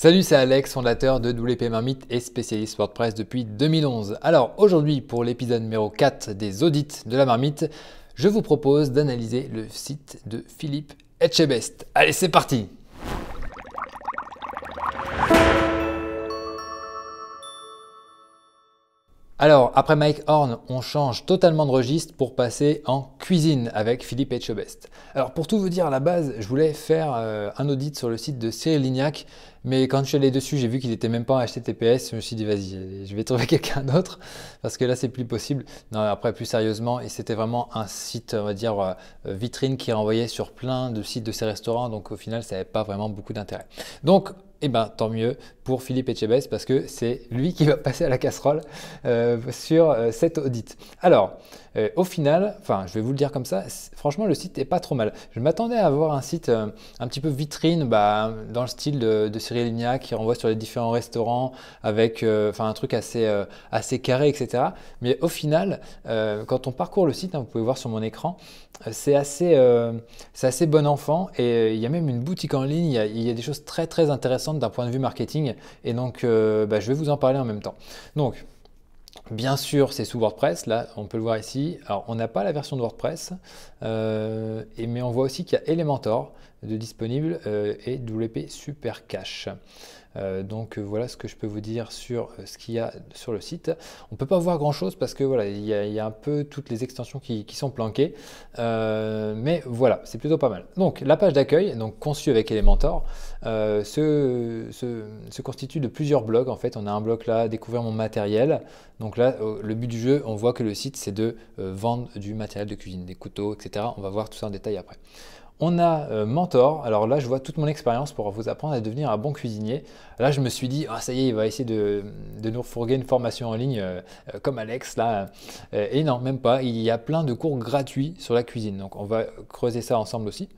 Salut, c'est Alex, fondateur de WP Marmite et spécialiste WordPress depuis 2011. Alors aujourd'hui, pour l'épisode numéro 4 des audits de la marmite, je vous propose d'analyser le site de Philippe Etchebest. Allez, c'est parti! Alors, après Mike Horn, on change totalement de registre pour passer en cuisine avec Philippe Etchebest. Alors, pour tout vous dire, à la base, je voulais faire un audit sur le site de Cyril Lignac, mais quand je suis allé dessus, j'ai vu qu'il n'était même pas en HTTPS. Je me suis dit, vas-y, je vais trouver quelqu'un d'autre, parce que là, c'est plus possible. Non, après, plus sérieusement, et c'était vraiment un site, on va dire, vitrine qui renvoyait sur plein de sites de ces restaurants, donc au final, ça n'avait pas vraiment beaucoup d'intérêt. Donc, eh ben, tant mieux pour Philippe Etchebest parce que c'est lui qui va passer à la casserole sur cet audit. Alors, au final, enfin, je vais vous le dire comme ça, franchement, le site n'est pas trop mal. Je m'attendais à avoir un site un petit peu vitrine, dans le style de Cyril Lignac qui renvoie sur les différents restaurants avec un truc assez carré, etc. Mais au final, quand on parcourt le site, hein, vous pouvez voir sur mon écran, c'est assez bon enfant et il y a même une boutique en ligne, il y a des choses très très intéressantes d'un point de vue marketing et donc je vais vous en parler en même temps. Donc, bien sûr, c'est sous WordPress, là on peut le voir ici. Alors on n'a pas la version de WordPress, mais on voit aussi qu'il y a Elementor de disponible et WP Super Cache. Donc voilà ce que je peux vous dire sur ce qu'il y a sur le site. On ne peut pas voir grand chose parce que voilà, il y a un peu toutes les extensions qui sont planquées. Mais voilà, c'est plutôt pas mal. Donc la page d'accueil, donc conçue avec Elementor, se constitue de plusieurs blocs. En fait, on a un bloc là, découvrir mon matériel. Donc là, le but du jeu, on voit que le site, c'est de vendre du matériel de cuisine, des couteaux, etc. On va voir tout ça en détail après. On a Mentor. Alors là, je vois toute mon expérience pour vous apprendre à devenir un bon cuisinier. Là, je me suis dit, ah, ça y est, il va essayer de nous fourguer une formation en ligne comme Alex là. Et non, même pas. Il y a plein de cours gratuits sur la cuisine. Donc, on va creuser ça ensemble aussi.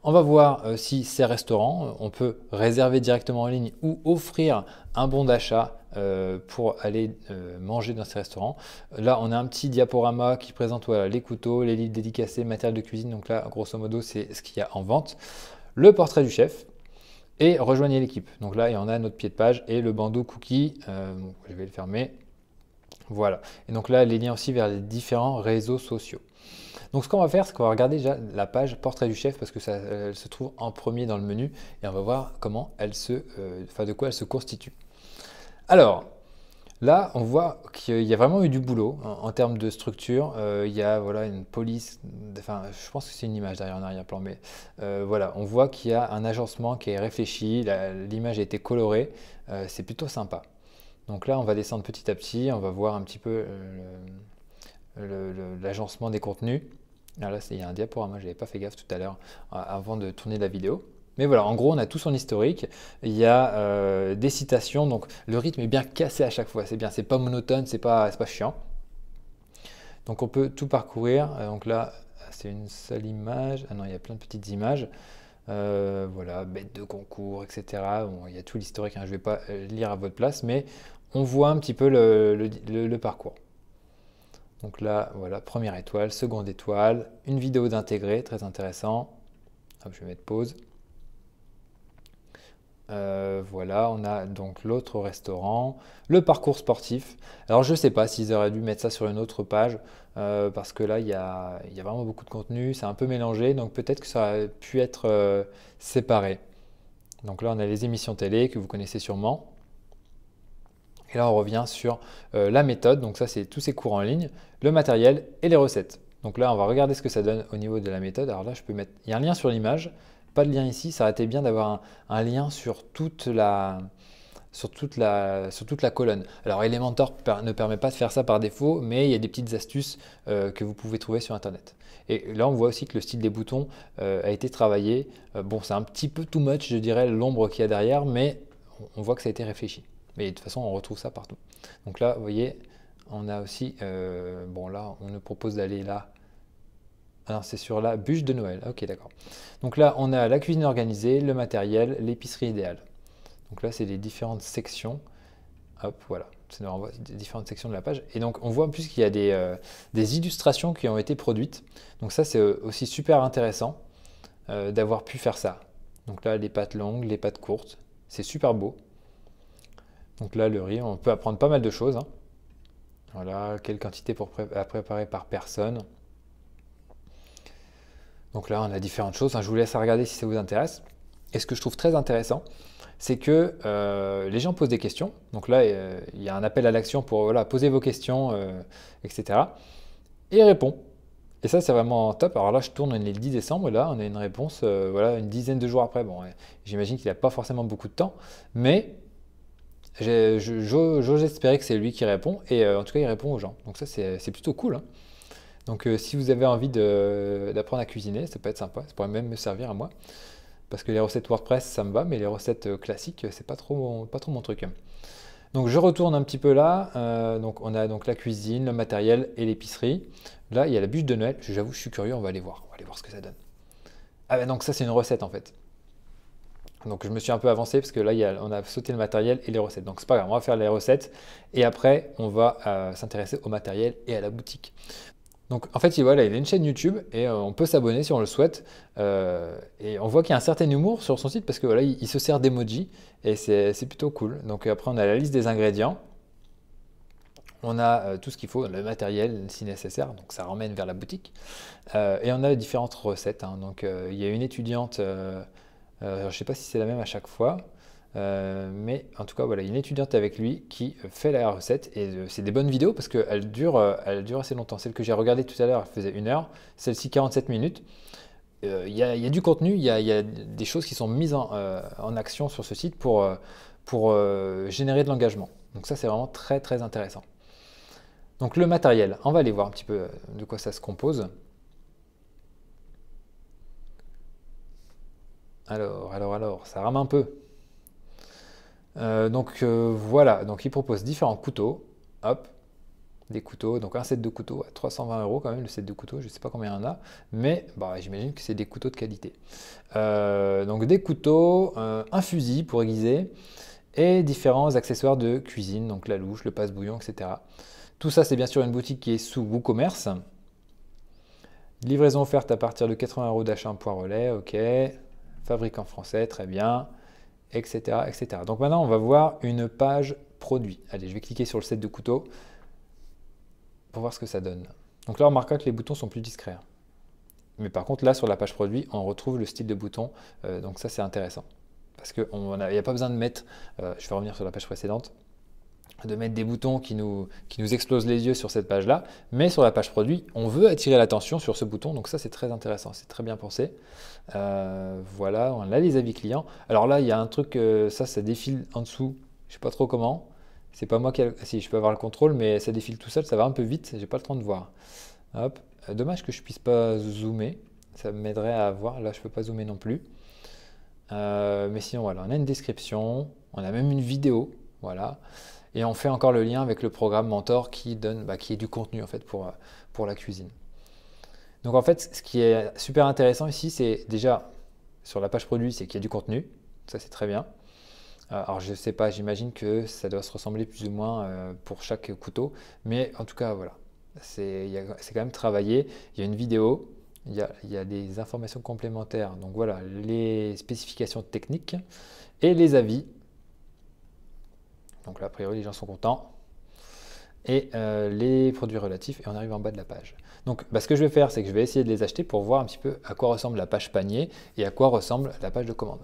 On va voir si ces restaurants, on peut réserver directement en ligne ou offrir un bon d'achat pour aller manger dans ces restaurants. Là, on a un petit diaporama qui présente les couteaux, les livres dédicacés, matériel de cuisine. Donc là, grosso modo, c'est ce qu'il y a en vente. Le portrait du chef et rejoignez l'équipe. Donc là, il y en a notre pied de page et le bandeau cookie. Je vais le fermer. Voilà. Et donc là, les liens aussi vers les différents réseaux sociaux. Donc ce qu'on va faire, c'est qu'on va regarder déjà la page portrait du chef parce que ça elle se trouve en premier dans le menu et on va voir comment de quoi elle se constitue. Alors là, on voit qu'il y a vraiment eu du boulot en termes de structure. Il y a une police, je pense que c'est une image derrière en arrière-plan, mais voilà, on voit qu'il y a un agencement qui est réfléchi, l'image a été colorée, c'est plutôt sympa. Donc là, on va descendre petit à petit, on va voir un petit peu l'agencement des contenus. Alors là, il y a un diaporama, je n'avais pas fait gaffe tout à l'heure avant de tourner la vidéo. Mais voilà, en gros, on a tout son historique. Il y a des citations, donc le rythme est bien cassé à chaque fois. C'est bien, c'est pas monotone, c'est pas chiant. Donc on peut tout parcourir. Donc là, c'est une seule image. Ah non, il y a plein de petites images. Voilà, bêtes de concours, etc. Bon, il y a tout l'historique, hein, je ne vais pas lire à votre place, mais on voit un petit peu le parcours. Donc là, voilà, première étoile, seconde étoile, une vidéo d'intégrer, très intéressant. Hop, je vais mettre pause. Voilà, on a donc l'autre restaurant, le parcours sportif. Alors je ne sais pas s'ils auraient dû mettre ça sur une autre page parce que là, il y a vraiment beaucoup de contenu, c'est un peu mélangé, donc peut-être que ça aurait pu être séparé. Donc là, on a les émissions télé que vous connaissez sûrement. Et là, on revient sur la méthode. Donc ça, c'est tous ces cours en ligne, le matériel et les recettes. Donc là, on va regarder ce que ça donne au niveau de la méthode. Alors là, je peux mettre, il y a un lien sur l'image, pas de lien ici. Ça aurait été bien d'avoir un lien sur toute la colonne. Alors Elementor ne permet pas de faire ça par défaut, mais il y a des petites astuces que vous pouvez trouver sur Internet. Et là, on voit aussi que le style des boutons a été travaillé. Bon, c'est un petit peu too much, je dirais, l'ombre qu'il y a derrière, mais on voit que ça a été réfléchi. Mais de toute façon, on retrouve ça partout. Donc là, vous voyez, on a aussi, bon là, on nous propose d'aller là. Alors c'est sur la bûche de Noël. Ok, d'accord. Donc là, on a la cuisine organisée, le matériel, l'épicerie idéale. Donc là, c'est les différentes sections. Hop, voilà. Ça nous renvoie des différentes sections de la page. Et donc, on voit en plus qu'il y a des illustrations qui ont été produites. Donc ça, c'est aussi super intéressant d'avoir pu faire ça. Donc là, les pattes longues, les pattes courtes. C'est super beau. Donc là, le riz, on peut apprendre pas mal de choses, hein. Voilà, quelle quantité à préparer par personne. Donc là, on a différentes choses, hein. Je vous laisse à regarder si ça vous intéresse. Et ce que je trouve très intéressant, c'est que les gens posent des questions. Donc là, il y a un appel à l'action pour voilà, poser vos questions, etc. Et il répond. Et ça, c'est vraiment top. Alors là, je tourne, on est le 10 décembre, et là, on a une réponse voilà, une dizaine de jours après. Bon, ouais, j'imagine qu'il n'a pas forcément beaucoup de temps, mais j'ose espérer que c'est lui qui répond, et en tout cas, il répond aux gens. Donc ça, c'est plutôt cool, hein. Donc si vous avez envie d'apprendre à cuisiner, ça peut être sympa. Ça pourrait même me servir à moi. Parce que les recettes WordPress, ça me va, mais les recettes classiques, c'est pas trop mon truc. Donc je retourne un petit peu là. Donc on a donc la cuisine, le matériel et l'épicerie. Là, il y a la bûche de Noël. J'avoue, je suis curieux, on va aller voir. On va aller voir ce que ça donne. Ah ben donc ça, c'est une recette en fait. Donc je me suis un peu avancé parce que là, on a sauté le matériel et les recettes. Donc c'est pas grave, on va faire les recettes. Et après, on va s'intéresser au matériel et à la boutique. Donc en fait, voilà, il a une chaîne YouTube et on peut s'abonner si on le souhaite. Et on voit qu'il y a un certain humour sur son site parce que voilà, il se sert d'emoji et c'est plutôt cool. Donc après, on a la liste des ingrédients. On a tout ce qu'il faut, le matériel si nécessaire, donc ça ramène vers la boutique. Et on a différentes recettes, hein. Donc il y a une étudiante, je ne sais pas si c'est la même à chaque fois, mais en tout cas, voilà, une étudiante avec lui qui fait la recette et c'est des bonnes vidéos parce qu'elle dure assez longtemps. Celle que j'ai regardée tout à l'heure, elle faisait 1 heure, celle-ci 47 minutes. Il y a du contenu, il y a des choses qui sont mises en action sur ce site pour générer de l'engagement. Donc ça, c'est vraiment très très intéressant. Donc le matériel, on va aller voir un petit peu de quoi ça se compose. Alors, ça rame un peu. Voilà, donc il propose différents couteaux. Hop, des couteaux. Donc un set de couteaux à 320 € quand même, le set de couteaux, je ne sais pas combien il y en a, mais bah, j'imagine que c'est des couteaux de qualité. Donc des couteaux, un fusil pour aiguiser et différents accessoires de cuisine, donc la louche, le passe-bouillon, etc. Tout ça, c'est bien sûr une boutique qui est sous WooCommerce. Livraison offerte à partir de 80 € d'achat en poids relais, ok. Fabricant français, très bien, etc., etc. Donc maintenant, on va voir une page produit. Allez, je vais cliquer sur le set de couteaux pour voir ce que ça donne. Donc là, on remarquera que les boutons sont plus discrets. Mais par contre, là, sur la page produit, on retrouve le style de bouton. Donc ça, c'est intéressant. Parce qu'il n'y a pas besoin de mettre, je vais revenir sur la page précédente, de mettre des boutons qui nous explosent les yeux sur cette page-là. Mais sur la page produit, on veut attirer l'attention sur ce bouton. Donc ça, c'est très intéressant. C'est très bien pensé. Voilà, on a les avis clients. Alors là, il y a un truc, ça défile en dessous. Je ne sais pas trop comment. C'est pas moi qui si je peux avoir le contrôle, mais ça défile tout seul, ça va un peu vite, j'ai pas le temps de voir. Hop. Dommage que je puisse pas zoomer, ça m'aiderait à voir. Là, je peux pas zoomer non plus. Mais sinon, voilà, on a une description, on a même une vidéo, voilà. Et on fait encore le lien avec le programme Mentor qui donne, qui est du contenu en fait pour la cuisine. Donc en fait, ce qui est super intéressant ici, c'est déjà sur la page produit, c'est qu'il y a du contenu, ça c'est très bien. Alors je ne sais pas, j'imagine que ça doit se ressembler plus ou moins pour chaque couteau, mais en tout cas voilà, c'est quand même travaillé. Il y a une vidéo, il y a des informations complémentaires, donc voilà, les spécifications techniques et les avis. Donc là, a priori, les gens sont contents. Et les produits relatifs, et on arrive en bas de la page. Donc ce que je vais faire, c'est que je vais essayer de les acheter pour voir un petit peu à quoi ressemble la page panier et à quoi ressemble la page de commande,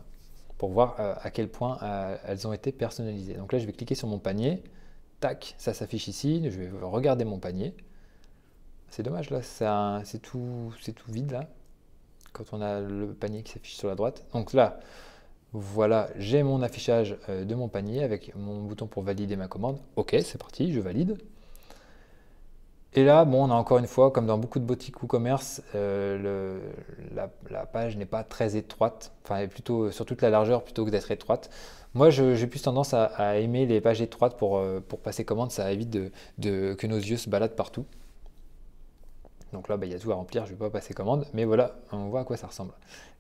pour voir à quel point elles ont été personnalisées. Donc là, je vais cliquer sur mon panier, tac, ça s'affiche ici, je vais regarder mon panier. C'est dommage, là, c'est tout vide, là, quand on a le panier qui s'affiche sur la droite. Donc là, voilà, j'ai mon affichage de mon panier avec mon bouton pour valider ma commande. Ok, c'est parti, je valide. Et là, bon, on a encore une fois, comme dans beaucoup de boutiques ou commerce, la page n'est pas très étroite, enfin, elle est plutôt sur toute la largeur plutôt que d'être étroite. Moi, j'ai plus tendance à aimer les pages étroites pour passer commande, ça évite que nos yeux se baladent partout. Donc là, il y a tout à remplir, je ne vais pas passer commande, mais voilà, on voit à quoi ça ressemble.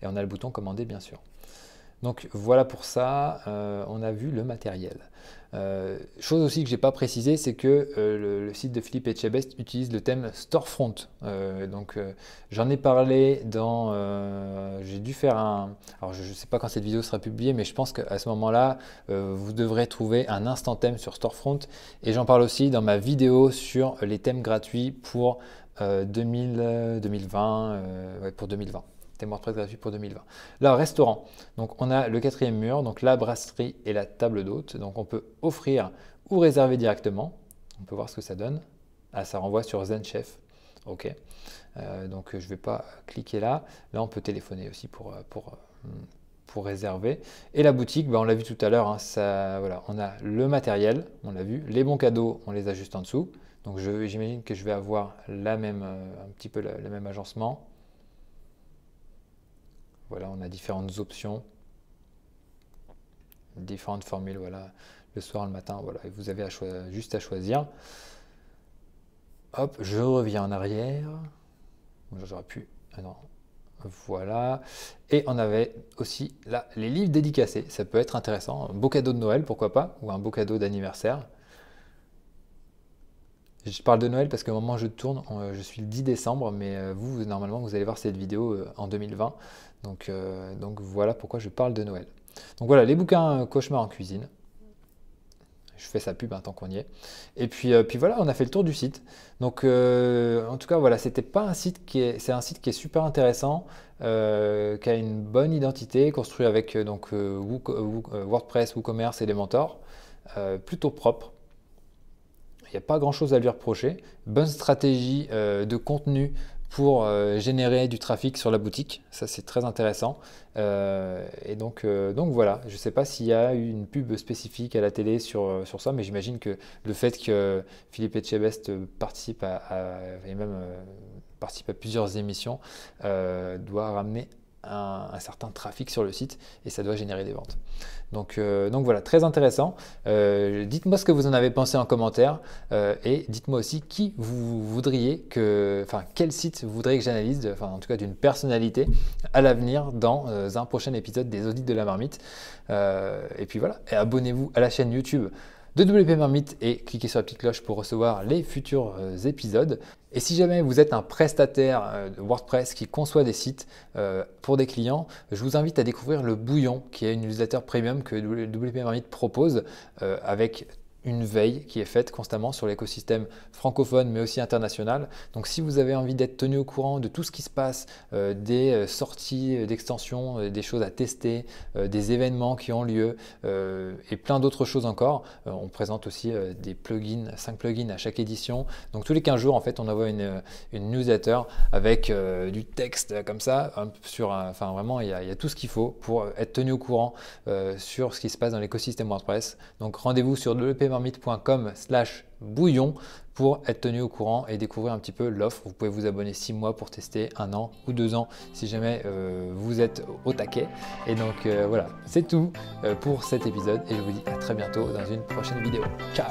Et on a le bouton commander, bien sûr. Donc voilà pour ça, on a vu le matériel. Chose aussi que j'ai pas précisé, c'est que le site de Philippe Etchebest utilise le thème Storefront. J'en ai parlé dans, j'ai dû faire un, alors je ne sais pas quand cette vidéo sera publiée, mais je pense qu'à ce moment-là, vous devrez trouver un instant thème sur Storefront. Et j'en parle aussi dans ma vidéo sur les thèmes gratuits pour 2020, pour 2020. Thème WordPress gratuit pour 2020. Là, restaurant. Donc, on a le 4e mur, donc la brasserie et la table d'hôte. Donc, on peut offrir ou réserver directement. On peut voir ce que ça donne. Ah, ça renvoie sur ZenChef. OK. Donc, je ne vais pas cliquer là. Là, on peut téléphoner aussi pour réserver. Et la boutique, on l'a vu tout à l'heure. Voilà, on a le matériel, on l'a vu. Les bons cadeaux, on les a juste en dessous. Donc, j'imagine que je vais avoir un petit peu le même agencement. Voilà, on a différentes options, différentes formules, voilà, le soir, le matin, voilà, et vous avez juste à choisir. Hop, je reviens en arrière. J'aurais pu, non, voilà. Et on avait aussi là les livres dédicacés, ça peut être intéressant, un beau cadeau de Noël, pourquoi pas, ou un beau cadeau d'anniversaire. Je parle de Noël parce qu'au moment où je tourne, je suis le 10 décembre, mais vous, normalement, vous allez voir cette vidéo en 2020. Donc voilà pourquoi je parle de Noël. Donc voilà, les bouquins Cauchemar en cuisine. Je fais sa pub tant qu'on y est. Et puis voilà, on a fait le tour du site. Donc en tout cas, voilà, c'est un site qui est super intéressant, qui a une bonne identité, construit avec WordPress, WooCommerce et Elementor, plutôt propre. Il n'y a pas grand chose à lui reprocher. Bonne stratégie de contenu pour générer du trafic sur la boutique. Ça, c'est très intéressant. Et donc voilà, je ne sais pas s'il y a eu une pub spécifique à la télé sur ça, mais j'imagine que le fait que Philippe Etchebest participe participe à plusieurs émissions doit ramener un certain trafic sur le site et ça doit générer des ventes. Donc voilà, très intéressant. Dites-moi ce que vous en avez pensé en commentaire et dites-moi aussi qui vous voudriez quel site vous voudriez que j'analyse, en tout cas d'une personnalité à l'avenir dans un prochain épisode des Audits de la Marmite. Et puis voilà, et abonnez-vous à la chaîne YouTube de WP Marmite et cliquez sur la petite cloche pour recevoir les futurs épisodes. Et si jamais vous êtes un prestataire de WordPress qui conçoit des sites pour des clients, je vous invite à découvrir le Bouillon, qui est une newsletter premium que WP Marmite propose avec une veille qui est faite constamment sur l'écosystème francophone mais aussi international. Donc si vous avez envie d'être tenu au courant de tout ce qui se passe, des sorties d'extensions, des choses à tester, des événements qui ont lieu et plein d'autres choses encore, on présente aussi des plugins, 5 plugins à chaque édition. Donc tous les 15 jours en fait on envoie une newsletter avec du texte comme ça, vraiment il y a tout ce qu'il faut pour être tenu au courant sur ce qui se passe dans l'écosystème WordPress. Donc rendez-vous sur wpmarmite.com/bouillon pour être tenu au courant et découvrir un petit peu l'offre. Vous pouvez vous abonner 6 mois pour tester, 1 an ou 2 ans si jamais vous êtes au taquet. Et donc voilà, c'est tout pour cet épisode et je vous dis à très bientôt dans une prochaine vidéo. Ciao!